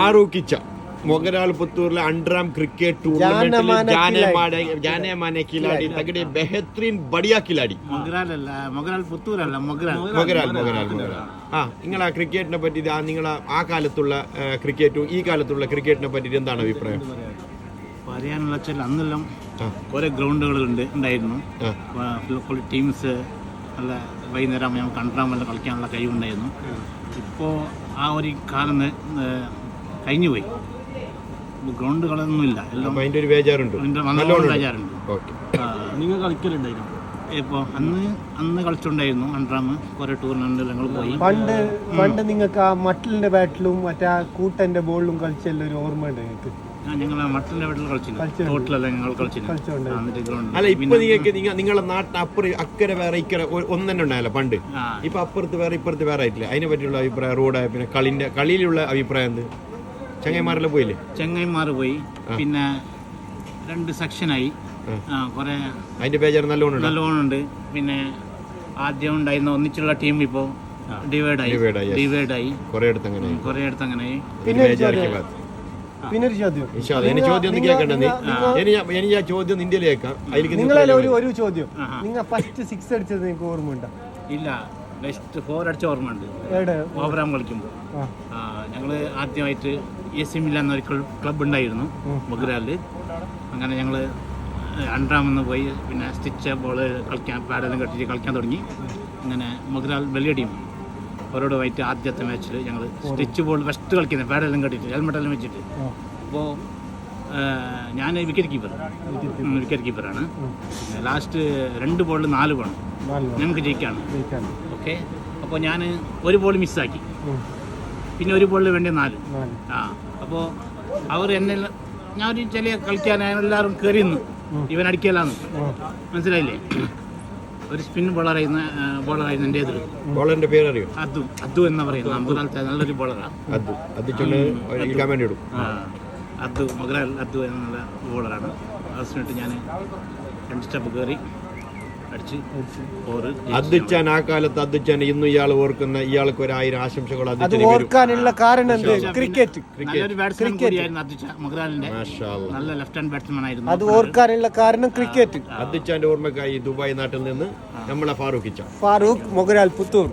ഫാറൂഖിച്ച मोगराल Puttur underarm cricket tournament जाने माने खिलाड़ी तगड़े बेहतरीन बढ़िया खिलाड़ी मोगराल पुत्तूर हाँ നിങ്ങൾ ആ ക്രിക്കറ്റിനെ പറ്റി നിങ്ങൾ ആ കാലത്തുള്ള ക്രിക്കറ്റും ഈ കാലത്തുള്ള ക്രിക്കറ്റിനെ പറ്റി എന്താണ് അഭിപ്രായം? പറയാനുള്ള വെച്ചാൽ അന്നെല്ലാം കുറെ ഗ്രൗണ്ടുകൾ ഉണ്ടായിരുന്നു. ടീംസ് നല്ല വൈകുന്നേരം നമുക്ക് അണ്ടർആർമെല്ലാം കളിക്കാനുള്ള കഴിവുണ്ടായിരുന്നു. ഇപ്പോൾ ആ ഒരു കാലം കഴിഞ്ഞുപോയി. ഗ്രൗണ്ടുകളൊന്നും ഇല്ല. എല്ലാം അതിന്റെ ഒരു ബേജാറുണ്ട്. നിങ്ങൾ കളിക്കലുണ്ടായിരുന്നു? ഇപ്പോൾ അന്ന് കളിച്ചിട്ടുണ്ടായിരുന്നു. അണ്ടർആർം കുറെ ടൂർണമെന്റിൽ ഞങ്ങൾ പോയി. പണ്ട് നിങ്ങൾക്ക് ആ മട്ടലിന്റെ ബാറ്റിലും മറ്റേ ആ കൂട്ടന്റെ ബോളിലും കളിച്ചല്ല ഒരു ഓർമ്മ ഉണ്ട് നിങ്ങൾക്ക്? ഞങ്ങൾ മട്ടലിന്റെ ബാറ്റിൽ കളിച്ചിട്ടുണ്ട്. ടോട്ടലല്ല ഞങ്ങൾ കളിച്ചിട്ടുണ്ട്. അല്ല ഇപ്പൊ നിങ്ങളെ നാട്ടിന് അക്കരെ വേറെ ഇക്കരെ ഒന്ന് തന്നെ ഉണ്ടായല്ലോ പണ്ട്. ഇപ്പൊ അപ്പുറത്ത് വേറെ ഇപ്പുറത്ത് വേറെ ആയിട്ടില്ല. അതിനെ പറ്റിയുള്ള അഭിപ്രായം റോഡായ പിന്നെ കളിയിലുള്ള അഭിപ്രായം എന്ത്? ചെങ്ങൈമാരെല്ലാം പോയില്ലേ? ചെങ്ങൈമാർ പോയി. പിന്നെ 2 സെക്ഷനായി. കുറെ അതിന്റെ പേജർ നല്ലോണുണ്ട്. പിന്നെ ആദ്യം ഉണ്ടായിരുന്ന ഒന്നിച്ചുള്ള ടീം ഇപ്പോ ഡിവൈഡായി. കുറെ അടുത്ത് അങ്ങനെയായി. പിന്നെ ഒരു ചോദ്യം ചോദ്യം കേൾക്കണ്ടേ? എനിക്ക് ആ ചോദ്യം നിന്റെ കേൾക്കാം. നിങ്ങളെ ഒരു ചോദ്യം, നിങ്ങൾ ഫസ്റ്റ് 6 അടിച്ചത് നിങ്ങൾക്ക് ഓർമ്മ ഉണ്ടോ? ഇല്ല, നെക്സ്റ്റ് 4 അടിച്ച ഓർമ്മ ഉണ്ട്. ഓവറാം കളിക്കുമ്പോൾ ഞങ്ങൾ ആദ്യമായിട്ട് AC മിലാൻ എന്നൊരു ക്ലബ് ഉണ്ടായിരുന്നു മൊഗ്രാലിൽ. അങ്ങനെ ഞങ്ങൾ അണ്ടർആർമെന്ന് പോയി. പിന്നെ സ്റ്റിച്ച് ബോൾ കളിക്കാൻ പാടെല്ലാം കെട്ടിച്ച് കളിക്കാൻ തുടങ്ങി. അങ്ങനെ മൊഗ്രാൽ വലിയ ടീം അവരോടുമായിട്ട് ആദ്യത്തെ മാച്ചിൽ ഞങ്ങൾ സ്റ്റിച്ച് ബോൾ ഫസ്റ്റ് കളിക്കുന്നത് പാടെല്ലാം കെട്ടിട്ട് ഹെൽമെറ്റെല്ലാം വെച്ചിട്ട്. അപ്പോൾ ഞാൻ വിക്കറ്റ് കീപ്പറാണ്. ലാസ്റ്റ് 2 ബോളിൽ 4 വേണം ഞങ്ങൾക്ക് ജയിക്കാണ്. ഓക്കെ, അപ്പോൾ ഞാൻ ഒരു ബോൾ മിസ്സാക്കി. പിന്നെ ഒരു ബോളിൽ വേണ്ടി 4. അപ്പോൾ അവർ എന്നെ ഞാൻ ഒരു ചില കളിക്കാൻ എല്ലാവരും കയറി നിന്ന് ഇവൻ അടിക്കലാന്ന് മനസ്സിലായില്ലേ? ഒരു സ്പിൻ ബോളറായിരുന്നു എൻ്റെ എതിർ. ബോളറിന്റെ പേരറിയോ? അദ്ദു എന്ന് പറയുന്നത് അമ്പതാലത്തെ നല്ലൊരു ബോളറാണ്. മൊഗ്രാൽ അദ്ദു എന്നുള്ള ബോളറാണ്. അവസാനമായിട്ട് ഞാൻ 2 സ്റ്റെപ്പ് കയറി അടിച്ച് 4. അദ്ദുച്ചാൻ ആ കാലത്ത് അദ്ദുച്ചാൻ ഇന്നും ഇയാൾ ഓർക്കുന്ന ഇയാൾക്ക് 1000 ആശംസകൾ. ഓർക്കാനുള്ള കാരണം ക്രിക്കറ്റ്. മൊഗ്രാലിന്റെ നല്ല ലെഫ്റ്റ് ഹാൻഡ് ബാറ്റ്സ്മാൻ ആയിരുന്നു. അത് ഓർക്കാനുള്ള കാരണം ക്രിക്കറ്റ്. അദ്ദുച്ചാന്റെ ഓർമ്മക്കായി ദുബായ് നാട്ടിൽ നിന്ന് നമ്മളെ ഫാറൂഖ് മൊഗ്രാൽ പുത്തൂർ.